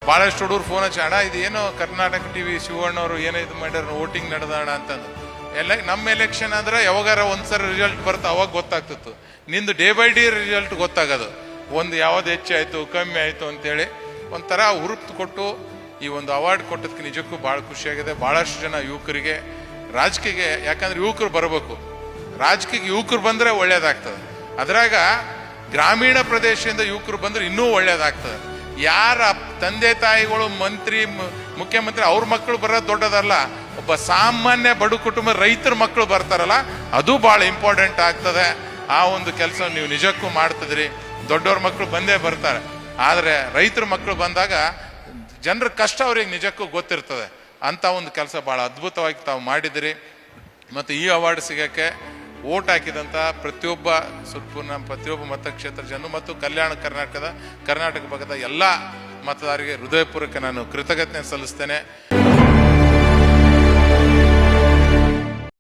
ಭಾಳಷ್ಟು ಹುಡುಗರು ಫೋನ್ ಹಚ್ಚಿ ಅಣ್ಣ ಇದು ಏನೋ ಕರ್ನಾಟಕ ಟಿವಿ ಶಿವಣ್ಣವರು ಏನೋ ಇದು ಮಾಡ್ಯಾರ ವೋಟಿಂಗ್ ನಡೆದಣ ಅಂತಂದು. ನಮ್ಮ ಎಲೆಕ್ಷನ್ ಆದ್ರೆ ಯಾವಾಗಾರ ಒಂದ್ಸರಿ ರಿಸಲ್ಟ್ ಬರ್ತಾ ಅವಾಗ ಗೊತ್ತಾಗ್ತಿತ್ತು. ನಿಂದು ಡೇ ಬೈ ಡೇ ರಿಸಲ್ಟ್ ಗೊತ್ತಾಗೋದು, ಒಂದು ಯಾವ್ದು ಹೆಚ್ಚಾಯ್ತು ಕಮ್ಮಿ ಆಯ್ತು ಅಂತೇಳಿ ಒಂಥರ ಹುರುಪು ಕೊಟ್ಟು ಈ ಒಂದು ಅವಾರ್ಡ್ ಕೊಟ್ಟದಕ್ಕೆ ನಿಜಕ್ಕೂ ಭಾಳ ಖುಷಿಯಾಗಿದೆ. ಭಾಳಷ್ಟು ಜನ ಯುವಕರಿಗೆ ರಾಜಕೀಯಕ್ಕೆ, ಯಾಕಂದ್ರೆ ಯುವಕರು ಬರಬೇಕು, ರಾಜಕೀಯಕ್ಕೆ ಯುವಕರು ಬಂದ್ರೆ ಒಳ್ಳೇದಾಗ್ತದೆ. ಅದ್ರಾಗ ಗ್ರಾಮೀಣ ಪ್ರದೇಶದಿಂದ ಯುವಕರು ಬಂದ್ರೆ ಇನ್ನೂ ಒಳ್ಳೇದಾಗ್ತದೆ. ಯಾರ ತಂದೆ ತಾಯಿಗಳು ಮಂತ್ರಿ ಮುಖ್ಯಮಂತ್ರಿ ಅವ್ರ ಮಕ್ಕಳು ಬರೋದು ದೊಡ್ಡದಲ್ಲ, ಒಬ್ಬ ಸಾಮಾನ್ಯ ಬಡ ಕುಟುಂಬ ರೈತರ ಮಕ್ಕಳು ಬರ್ತಾರಲ್ಲ ಅದು ಬಹಳ ಇಂಪಾರ್ಟೆಂಟ್ ಆಗ್ತದೆ. ಆ ಒಂದು ಕೆಲಸ ನೀವು ನಿಜಕ್ಕೂ ಮಾಡ್ತಿದ್ರಿ. ದೊಡ್ಡವ್ರ ಮಕ್ಕಳು ಬಂದೇ ಬರ್ತಾರೆ, ಆದರೆ ರೈತರ ಮಕ್ಕಳು ಬಂದಾಗ ಜನರ ಕಷ್ಟ ಅವ್ರಿಗೆ ನಿಜಕ್ಕೂ ಗೊತ್ತಿರ್ತದೆ. ಅಂತ ಒಂದು ಕೆಲಸ ಬಹಳ ಅದ್ಭುತವಾಗಿ ತಾವು ಮಾಡಿದಿರಿ. ಮತ್ತು ಈ ಅವಾರ್ಡ್ ಸಿಗಕ್ಕೆ ಓಟ್ ಹಾಕಿದಂಥ ಪ್ರತಿಯೊಬ್ಬ ಮತಕ್ಷೇತ್ರ ಜನ ಮತ್ತು ಕರ್ನಾಟಕ ಭಾಗದ ಎಲ್ಲ ಮತದಾರರಿಗೆ ಹೃದಯಪೂರ್ವಕ ನಾನು ಕೃತಜ್ಞತೆ ಸಲ್ಲಿಸ್ತೇನೆ.